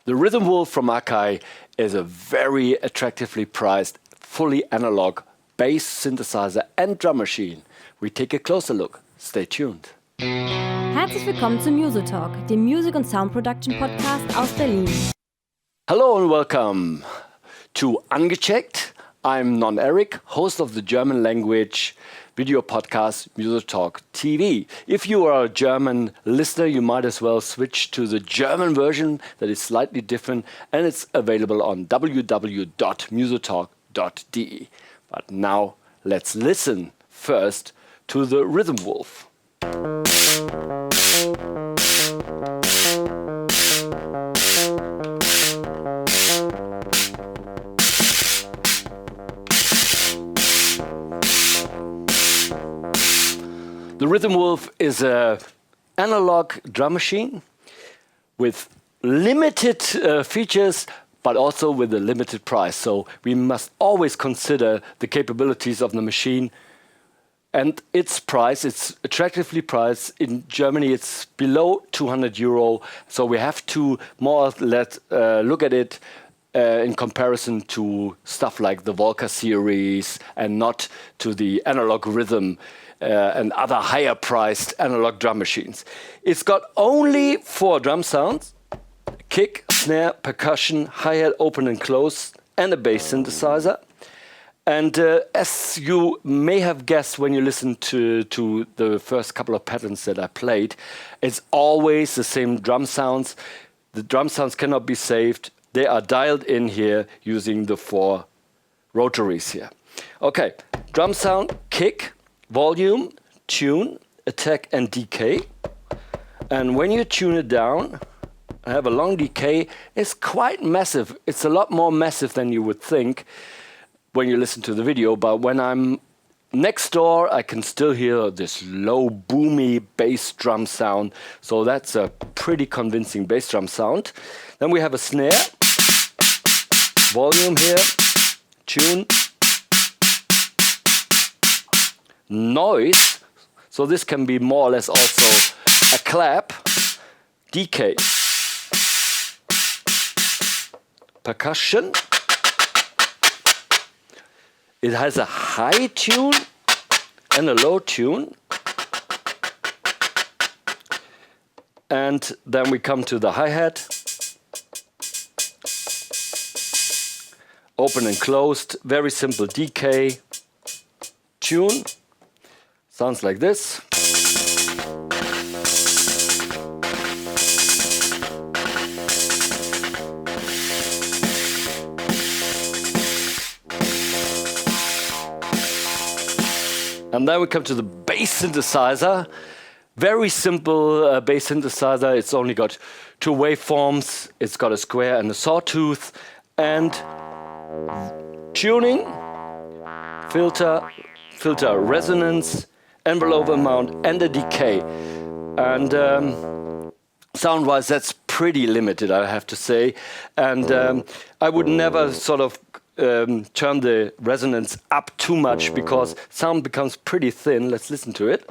The Rhythm Wolf from AKAI is a very attractively priced, fully analog bass synthesizer and drum machine. We take a closer look. Stay tuned. Herzlich willkommen zu musotalk, dem Music- und Sound-Production-Podcast aus Berlin. Hello and welcome to Ungecheckt. I'm Non-Eric, host of the German language video podcast musotalk TV. If you are a German listener, you might as well switch to the German version that is slightly different, and it's available on www.musotalk.de. But now let's listen first to the Rhythm Wolf. The Rhythm Wolf is an analog drum machine with limited features, but also with a limited price. So we must always consider the capabilities of the machine and its price. It's attractively priced. In Germany, it's below 200 euro. So we have to more or less look at it in comparison to stuff like the Volca series and not to the analog rhythm and other higher priced analog drum machines. It's got only 4 drum sounds: kick, snare, percussion, hi-hat open and close, and a bass synthesizer. And as you may have guessed when you listen to the first couple of patterns that I played, it's always the same drum sounds. The drum sounds cannot be saved. They are dialed in here using the 4 rotaries here. Okay, drum sound, kick, volume, tune, attack, and decay. And when you tune it down, I have a long decay. It's quite massive. It's a lot more massive than you would think when you listen to the video. But when I'm next door, I can still hear this low, boomy bass drum sound. So that's a pretty convincing bass drum sound. Then we have a snare, volume here, tune, noise, so this can be more or less also a clap, decay, percussion. It has a high tune and a low tune. And then we come to the hi-hat, open and closed, very simple decay, tune. Sounds like this. And then we come to the bass synthesizer. Very simple bass synthesizer. It's only got 2 waveforms. It's got a square and a sawtooth. And tuning, filter resonance, envelope amount, and a decay. And sound-wise, that's pretty limited, I have to say. And I would never sort of turn the resonance up too much because sound becomes pretty thin. Let's listen to it.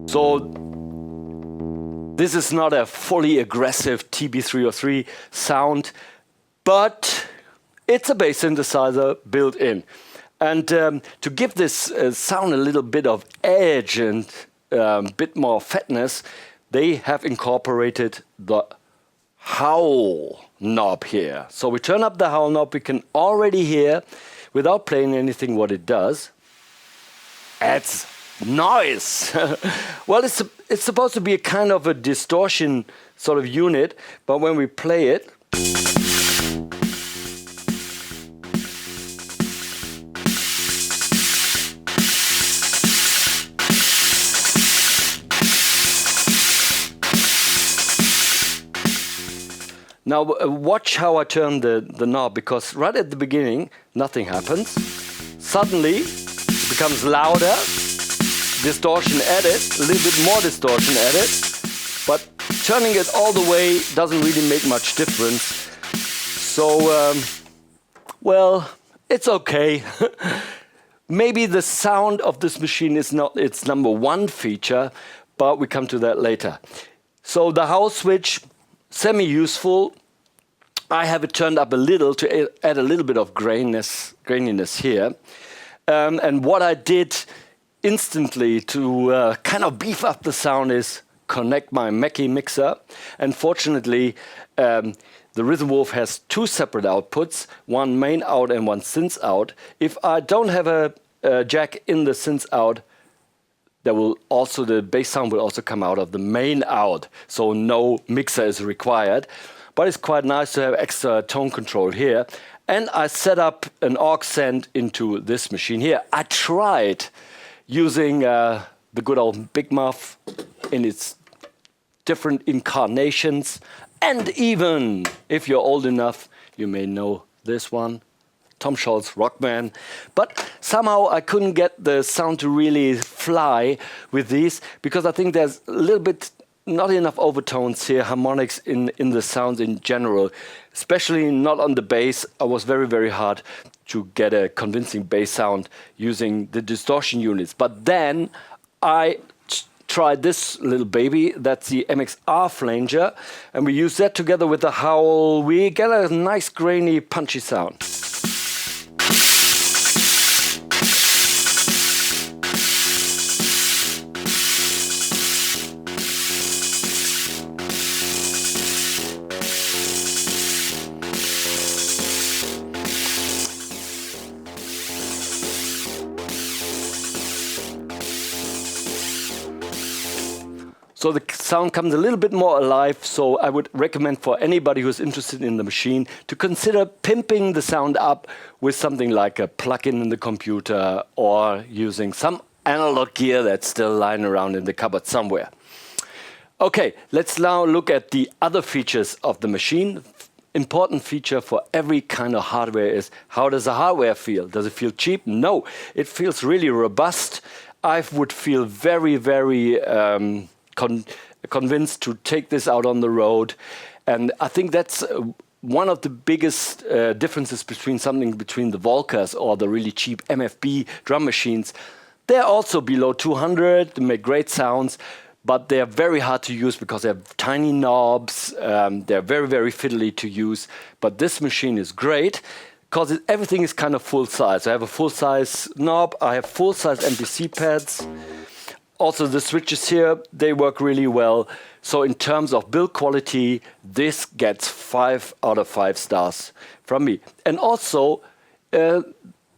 So this is not a fully aggressive TB303 sound, but it's a bass synthesizer built in. And to give this sound a little bit of edge and a bit more fatness, they have incorporated the howl knob here. So we turn up the howl knob, we can already hear, without playing anything, what it does. Adds noise. Well, it's supposed to be a kind of a distortion sort of unit, but when we play it, now watch how I turn the knob, because right at the beginning nothing happens. Suddenly it becomes louder, distortion added, a little bit more distortion added, but turning it all the way doesn't really make much difference. So, well, it's okay. Maybe the sound of this machine is not its number one feature, but we come to that later. So the house switch, semi-useful. I have it turned up a little to add a little bit of graininess here. And what I did instantly to kind of beef up the sound is connect my Mackie mixer. And fortunately, the Rhythm Wolf has two separate outputs, one main out and one synth out. If I don't have a jack in the synth out, the bass sound will also come out of the main out, so no mixer is required. But it's quite nice to have extra tone control here. And I set up an aux send into this machine here. I tried using the good old Big Muff in its different incarnations. And even, if you're old enough, you may know this one, Tom Scholz Rockman. But somehow I couldn't get the sound to really fly with these, because I think there's a little bit not enough overtones here, harmonics in the sounds in general, especially not on the bass. I was very, very hard to get a convincing bass sound using the distortion units. But then I tried this little baby, that's the MXR flanger, and we use that together with the howl. We get a nice grainy, punchy sound. So the sound comes a little bit more alive, so I would recommend for anybody who's interested in the machine to consider pimping the sound up with something like a plug-in in the computer or using some analog gear that's still lying around in the cupboard somewhere. Okay, let's now look at the other features of the machine. Important feature for every kind of hardware is, how does the hardware feel? Does it feel cheap? No, it feels really robust. I would feel very, very convinced to take this out on the road. And I think that's one of the biggest differences between the Volcas or the really cheap MFB drum machines. They're also below 200, they make great sounds, but they're very hard to use because they have tiny knobs. They're very, very fiddly to use. But this machine is great because everything is kind of full size. I have a full size knob, I have full size MPC pads. Also, the switches here, they work really well. So in terms of build quality, this gets 5 out of 5 stars from me. And also, the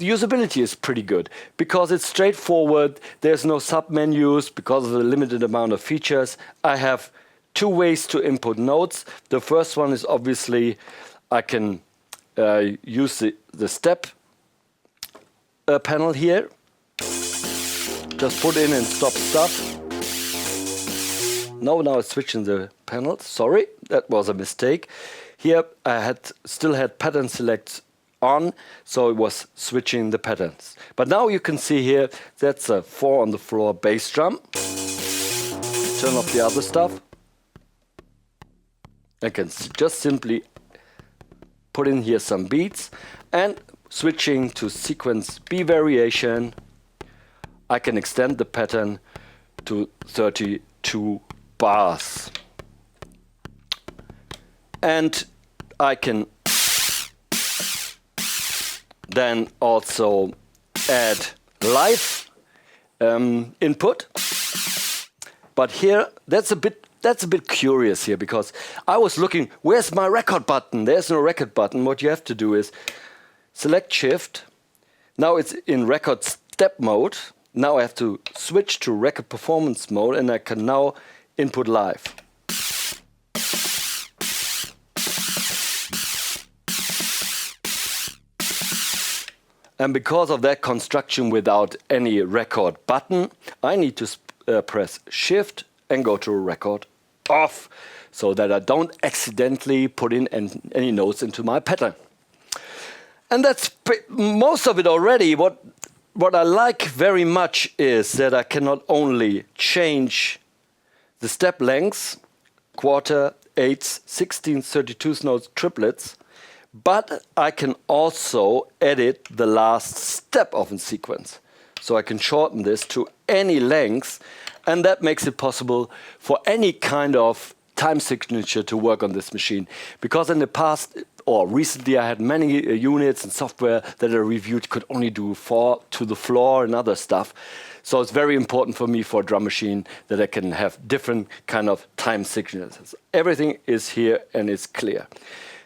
usability is pretty good because it's straightforward. There's no sub-menus because of the limited amount of features. I have 2 ways to input notes. The first one is obviously I can use the step panel here. Just put in and stop stuff. Now it's switching the panels. Sorry, that was a mistake. Here I still had pattern select on, so it was switching the patterns. But now you can see here, that's a 4 on the floor bass drum. Turn off the other stuff. I can just simply put in here some beats, and switching to sequence B variation, I can extend the pattern to 32 bars. And I can then also add live input. But here, that's a bit curious here, because I was looking, where's my record button? There's no record button. What you have to do is select Shift. Now it's in record step mode. Now I have to switch to record performance mode, and I can now input live. And because of that construction without any record button, I need to press Shift and go to record off, so that I don't accidentally put in any notes into my pattern. And that's most of it already. What I like very much is that I can not only change the step lengths, quarter, eighths, 16, 32 notes, triplets, But I can also edit the last step of a sequence. So I can shorten this to any length, and that makes it possible for any kind of time signature to work on this machine. Because in the past, or recently, I had many units and software that I reviewed could only do 4 to the floor and other stuff. So it's very important for me for a drum machine that I can have different kind of time signatures. Everything is here and it's clear.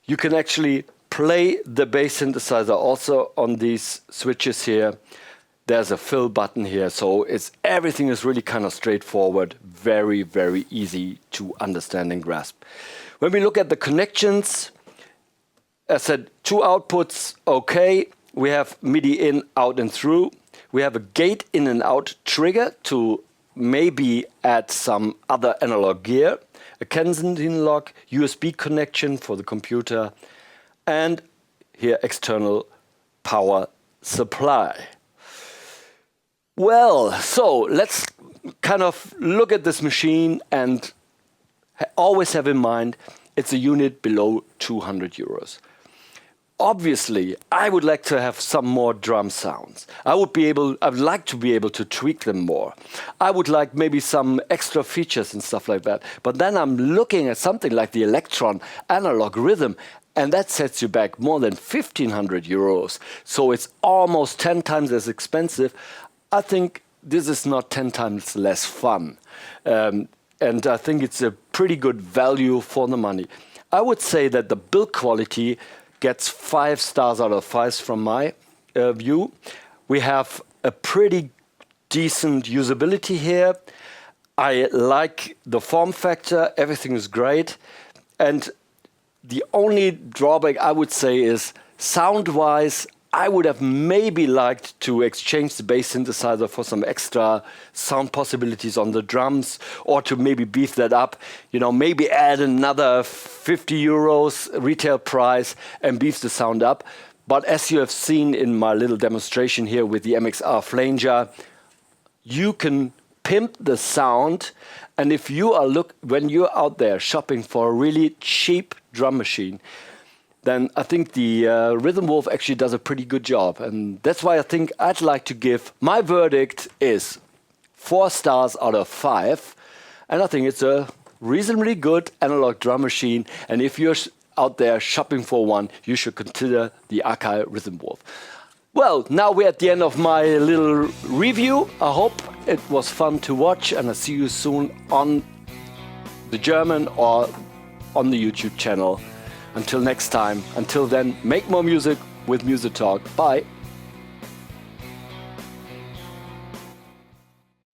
You can actually play the bass synthesizer also on these switches here. There's a fill button here, so everything is really kind of straightforward, very, very easy to understand and grasp. When we look at the connections, as I said, 2 outputs, okay. We have MIDI in, out, and through. We have a gate in and out trigger to maybe add some other analog gear, a Kensington lock, USB connection for the computer, and here external power supply. Well, so let's kind of look at this machine and always have in mind it's a unit below 200 euros. Obviously, I would like to have some more drum sounds. I would like to be able to tweak them more. I would like maybe some extra features and stuff like that. But then I'm looking at something like the Electron analog rhythm, and that sets you back more than 1,500 euros. So it's almost 10 times as expensive. I think this is not 10 times less fun. And I think it's a pretty good value for the money. I would say that the build quality gets 5 stars out of 5 from my view. We have a pretty decent usability here. I like the form factor. Everything is great. And the only drawback I would say is sound-wise, I would have maybe liked to exchange the bass synthesizer for some extra sound possibilities on the drums, or to maybe beef that up, maybe add another 50 euros retail price and beef the sound up. But as you have seen in my little demonstration here with the MXR flanger, you can pimp the sound. And if you when you're out there shopping for a really cheap drum machine, then I think the Rhythm Wolf actually does a pretty good job. And that's why I think I'd like to give, my verdict is 4 stars out of 5. And I think it's a reasonably good analog drum machine. And if you're out there shopping for one, you should consider the AKAI Rhythm Wolf. Well, now we're at the end of my little review. I hope it was fun to watch, and I'll see you soon on the German or on the YouTube channel. Until next time, until then, make more music with musotalk. Bye.